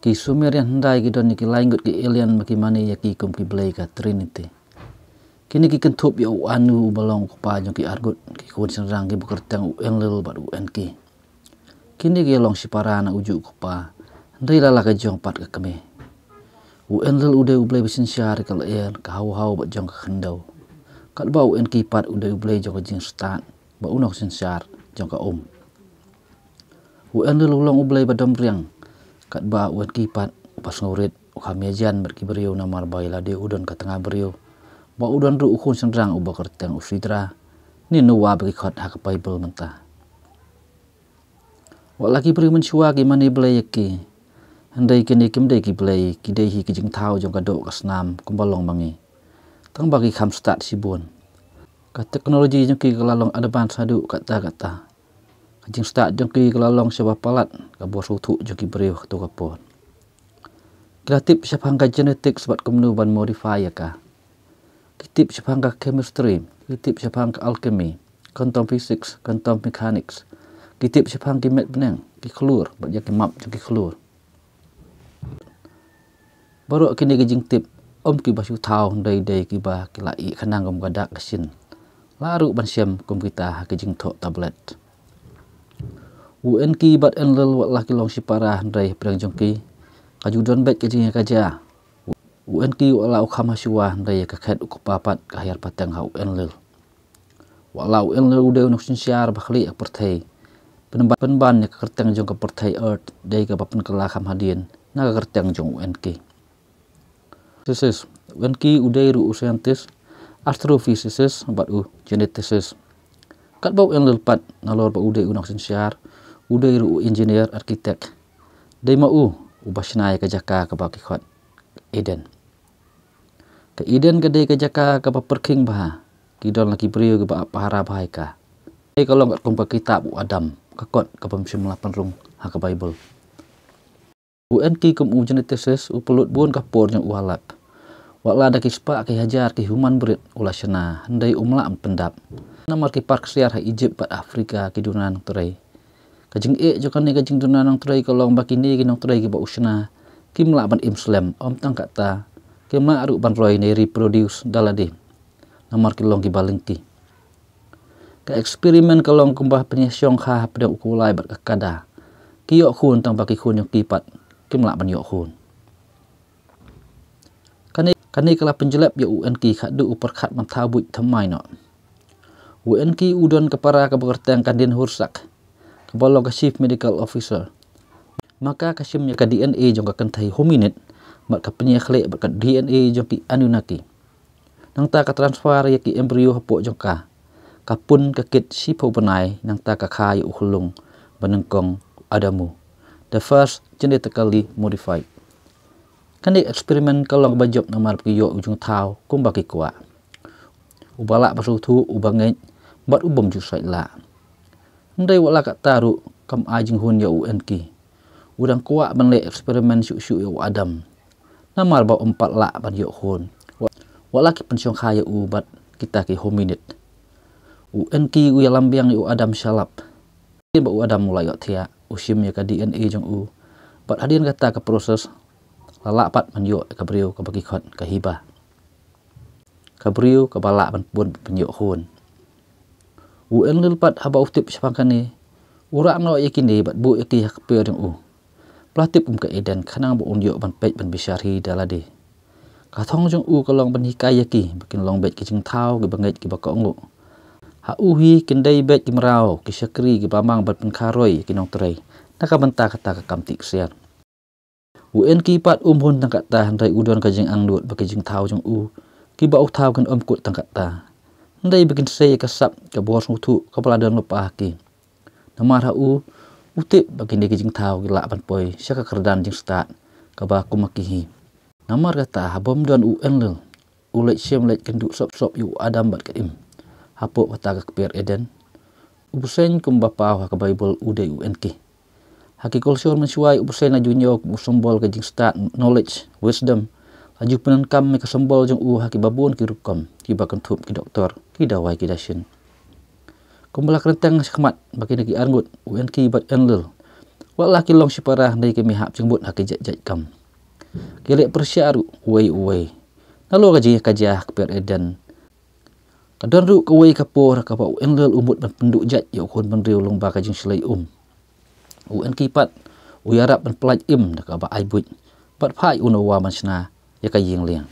ki Sumerian handai ki don ki laingut ki alien maki mani ya ki kum ki blay ka Trinity. Kini ki kentup ya anu balong ko pa jong ki argut ki kun senrang ki bekertang enlil bat UN ki. Kini ki long si parana uju ko pa. Ndai lala ka jong pat ka kami. UN udah ublay besin syar kal air ka hau bat jong ka khendau. Kat bau UN ki pat udah ublay jong ka jing start ba unok sin syar jong ka UN ulong ublay ba domriang. Kat ba UN ki pat pas ngurit ukamiajan berkiberiu namar baila de udon ka tengah beriu. Ba udon ru ukun senrang uba kerteng usitra ni nuwa bagi khot hak Bible mentah. Wa laki beri mensyua ki mani blay ki. Handai kini kimdai ki blay ki dei hi ki jing thau jong ka do ka snam kumbalong bangi. Tang bagi kham start sibun. Ka teknologi jong ki kalalong advance hadu kata. Ka jing start jong ki kalalong seba palat ka bos utu jong ki beriu tu ka pon. Kreatif syapang ka genetik sebat kemnu ban modify ka. Kitip syapang ka chemistry, kitip syapang ka alchemy, quantum physics, quantum mechanics. Kitip syapang ki met benang, ki kelur, bat ya ki map jong ki kelur. Baru kini ki jing tip ki basu thau dai ki ba ki lai khanang gom gadak kesin. Laru ban syam kum kita ki jing thok tablet. UN ki bat enlil wat laki long si parah dai prang jong ki. Kajudon bet ki jing kaja. UN ki wala ukham hasyua dai ka khet ukupapat ka hayar patang ha UN lil. Wala UN lil udah unok sinsyar bakhli ak perthai. Penban ya ka kerteng jong ka perthai earth dai ka bapen kala kham hadin na ka kerteng jong UN ki. UN ki udah ru scientist, astrophysicist bat geneticist. Kat bau UN lil pat nalor ba udah unok sinsyar, udah ru engineer arkitek. Dai ma ubasnai ka jaka ka baki khot Eden. Ke Eden ke dei ke jaka ke perking bah. Kidon laki beriu ke pahara bahai ka. Kalau ngat kumpa kitab Adam kakot ke pemsim 8 rung ha ke Bible. UN ki kum geneticist upelut bun ka por yang uhalap. Wakla ada kispa ki hajar ki human breed ulasana handai umla pendap. Namar ki park siar ha Egypt pat Afrika ki dunan terai. Kajing jokan ni kajing dunan terai kalau baki ni ki nong terai ki ba usna. Ki mla ban Islam tang kata. Kema aru ban roy ni reproduce daladi. Namar kilong ki balengki. Ka eksperimen kalong kumbah penyesyong ha pada ukulai bat kakada. Ki yok khun tang baki khun yang kipat. Kimla ban yok khun. Kani kala penjelap ya UN ki khadu uperkhat mantabut thamai no. UN ki udon kepara ka bekertang kandin hursak. Kebalong ka chief medical officer. Maka kasim ya ka DNA jong ka kentai hominid. Mat ka penyekhlek bat ka DNA jong ki Anunnaki. Nang ta ka transfer ya ki embrio hapo jong ka. Kapun ka kit sipo benai nang ta ka khai ukhulung banengkong Adamu. The first genetically modified. Kani eksperimen kalong bajok namar ki yo ujung thau kum baki kwa. Ubala basutu ubangej bat ubom ju saila. Ndai wala ka taru kam ajing hun ya UN ki. Udang kuat banle eksperimen syuk-syuk ya Adam. Namar ba 4 la ban yo hun. Wala ki pensyong khaya ubat kita ki hominid. UN ki ya lambiang ya Adam syalap. Ba Adam mulai yo thia usim ya ka DNA jong Bat hadin kata ke proses lalak pat menyo ka beriu ka bagi khot ka hibah. Ka beriu ka balak ban pun penyo hun. UN lil pat haba utip syapangkani. Urak no yakini bat bu yaki hak pe jong Platip ka Eden kanang bu unyo ban pej ban bisyari dalade. Ka thong jong kalong ban hikai yaki bakin long bet ki jing thau ki banget ki bakong ha uhi kindai bet ki merau ki syakri ki pamang bat pengkaroi ki nong terai. Naka benta kata ka kamtik sian. UN ki pat hun tang kata handai udon ka jing angdut baki jing thau jong ki ba thau kan kut tang kata. Handai bikin sei ka sap ka bos mutu ka peladon lupa ki. Namar ha utip bagi ni jing thau ki lak ban poi syaka kerdan jing start ka ba kumakihi. Namar kata habom don UN lel. Ulet syem let kenduk sop-sop yu Adam bat kaim. Hapo kata ka keper Eden. Ubusen kum bapau ha ka Bible udai UN ki. Hakikul syur mensuai ubusen na junyo usombol ka jing start knowledge, wisdom. Laju penankam me kasembol jong haki babun ki rukom, ki bakan thup ki doktor, ki dawai ki dasin. Kumbala kerentang khmat bagi nagi arngut UN ki bat enlil. Wala kilong si parah dari kami hap jengbut hak jat kam. Kelek persyaru uai. Nalo kajah keper edan. Kadon ru kawai kapor kapa enlel umut ban penduk jat ya kon bandriu lomba kajing selai UN kipat uyarap ban pelaj dak ba aibut. Pat phai unawa mansna ya kajing liang.